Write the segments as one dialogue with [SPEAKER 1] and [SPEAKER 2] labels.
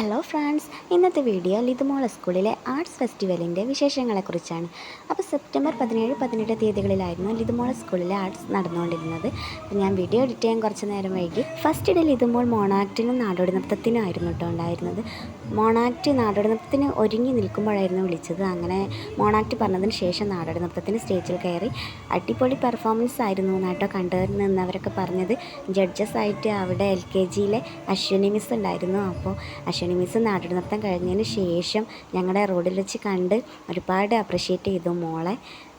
[SPEAKER 1] Hello friends, ഇന്നത്തെ video ലിതുമോൾ സ്കൂളിലെ arts ഫെസ്റ്റിവലിൻ്റെ വിശേഷങ്ങളെക്കുറിച്ചാണ്. അപ്പോൾ സെപ്റ്റംബർ 17-18 തീയതികളിലായിരുന്നു ലിതുമോൾ സ്കൂളിലെ ആർട്സ് നടന്നുകൊണ്ടിരുന്നത്. അപ്പോൾ ഞാൻ വീഡിയോ എഡിറ്റ് ചെയ്യാൻ കുറച്ച് നേരം വൈകി. ഫസ്റ്റ് ഡേ ലിതുമോൾ മോണാക്റ്റിനും നാടോടി നൃത്തത്തിനും ആയിരുന്നു കേട്ടോ ഉണ്ടായിരുന്നത്. മോണാക്റ്റ് നാടോടി നൃത്തത്തിന് ഒരുങ്ങി നിൽക്കുമ്പോഴായിരുന്നു വിളിച്ചത്. അങ്ങനെ മോണാക്റ്റ് പറഞ്ഞതിന് ശേഷം നാടോടി നൃത്തത്തിന് സ്റ്റേജിൽ കയറി. അടിപൊളി പെർഫോമൻസ് ആയിരുന്നു എന്നാട്ടോ കണ്ടുനിന്നവരൊക്കെ പറഞ്ഞത്. ജഡ്ജസ് ആയിട്ട് അവിടെ LKGയിലെ അശ്വിനി മിസ് ഉണ്ടായിരുന്നു. അപ്പോൾ അശ്വിനി മിസ് നാടോടി നൃത്തം കഴിഞ്ഞതിന് ശേഷം ഞങ്ങളുടെ റോഡിൽ വെച്ച് കണ്ട് ഒരുപാട് അപ്രിഷ്യേറ്റ് ചെയ്തു മോളെ.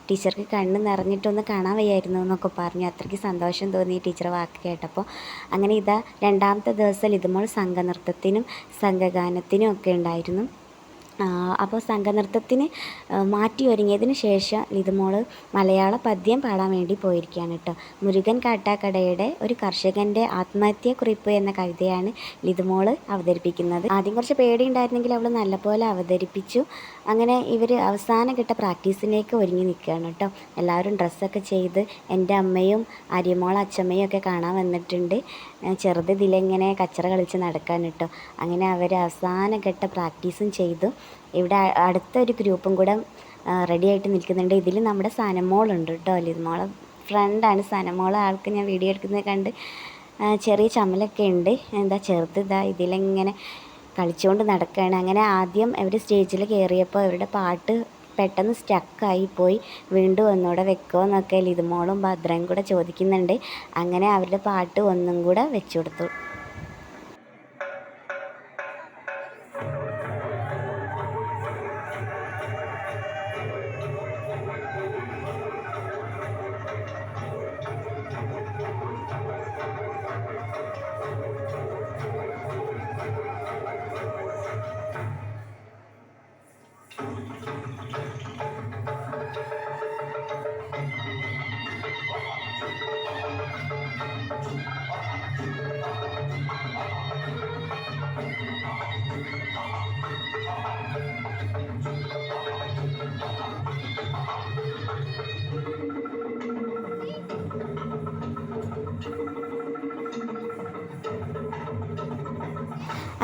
[SPEAKER 1] ടീച്ചർക്ക് കണ്ണ് നിറഞ്ഞിട്ടൊന്ന് കാണാൻ വയ്യായിരുന്നു എന്നൊക്കെ പറഞ്ഞു. അത്രയ്ക്ക് സന്തോഷം തോന്നി ടീച്ചറെ വാക്ക് കേട്ടപ്പോൾ. അങ്ങനെ ഇതാ രണ്ടാമത്തെ ദിവസം ലിതുമോൾ സംഘനൃത്തത്തിനും സംഘഗാനത്തിനും ഒക്കെ ഉണ്ടായിരുന്നു. അപ്പോൾ സംഘനൃത്തത്തിന് മാറ്റി ഒരുങ്ങിയതിന് ശേഷം ലിതുമോൾ മലയാള പദ്യം പാടാൻ വേണ്ടി പോയിരിക്കുകയാണ് കേട്ടോ. മുരുകൻ കാട്ടാക്കടയുടെ ഒരു കർഷകൻ്റെ ആത്മഹത്യാക്കുറിപ്പ് എന്ന കവിതയാണ് ലിതുമോൾ അവതരിപ്പിക്കുന്നത്. ആദ്യം കുറച്ച് പേടി ഉണ്ടായിരുന്നെങ്കിൽ അവൾ നല്ലപോലെ അവതരിപ്പിച്ചു. അങ്ങനെ ഇവർ അവസാനഘട്ട പ്രാക്ടീസിലേക്ക് ഒരുങ്ങി നിൽക്കുകയാണ് കേട്ടോ. എല്ലാവരും ഡ്രസ്സൊക്കെ ചെയ്ത് എൻ്റെ അമ്മയും ആര്യമോൾ അച്ഛമ്മയും ഒക്കെ കാണാൻ വന്നിട്ടുണ്ട്. ചെറുത് ഇതിലെങ്ങനെ കച്ചറ കളിച്ച് നടക്കാൻ കേട്ടോ. അങ്ങനെ അവർ അവസാനഘട്ട പ്രാക്ടീസും ചെയ്തു. ഇവിടെ അടുത്തൊരു ഗ്രൂപ്പും കൂടെ റെഡി ആയിട്ട് നിൽക്കുന്നുണ്ട്. ഇതിൽ നമ്മുടെ സനമോളുണ്ട് കേട്ടോ. ലിതുമോളെ ഫ്രണ്ടാണ് സനമോൾ. ആൾക്ക് ഞാൻ വീഡിയോ എടുക്കുന്നത് കണ്ട് ചെറിയ ചമ്മലൊക്കെ ഉണ്ട്. എന്താ ചെറുത് ഇതാ ഇതിലെങ്ങനെ കളിച്ചുകൊണ്ട് നടക്കുകയാണ്. അങ്ങനെ ആദ്യം അവർ സ്റ്റേജിൽ കയറിയപ്പോൾ അവരുടെ പാട്ട് പെട്ടെന്ന് സ്റ്റക്കായി പോയി. വീണ്ടും ഒന്നുകൂടെ വെക്കുമോ എന്നൊക്കെ ലിതുമോളും ഭദ്രയും കൂടെ ചോദിക്കുന്നുണ്ട്. അങ്ങനെ അവരുടെ പാട്ട് ഒന്നും കൂടെ വെച്ചു കൊടുത്തു.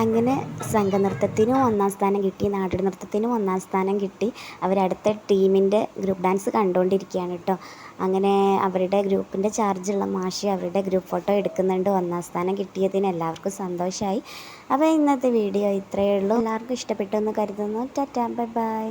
[SPEAKER 1] അങ്ങനെ സംഘനൃത്തത്തിനും 1-ാം സ്ഥാനം കിട്ടി, നാടോടി നൃത്തത്തിനും 1-ാം സ്ഥാനം കിട്ടി. അവരടുത്ത ടീമിൻ്റെ ഗ്രൂപ്പ് ഡാൻസ് കണ്ടുകൊണ്ടിരിക്കുകയാണ് കേട്ടോ. അങ്ങനെ അവരുടെ ഗ്രൂപ്പിൻ്റെ ചാർജുള്ള മാഷി അവരുടെ ഗ്രൂപ്പ് ഫോട്ടോ എടുക്കുന്നുണ്ട്. 1-ാം സ്ഥാനം കിട്ടിയതിന് എല്ലാവർക്കും സന്തോഷമായി. അപ്പോൾ ഇന്നത്തെ വീഡിയോ ഇത്രയേ ഉള്ളൂ. എല്ലാവർക്കും ഇഷ്ടപ്പെട്ടു എന്ന് കരുതുന്നു. Tata, bye bye.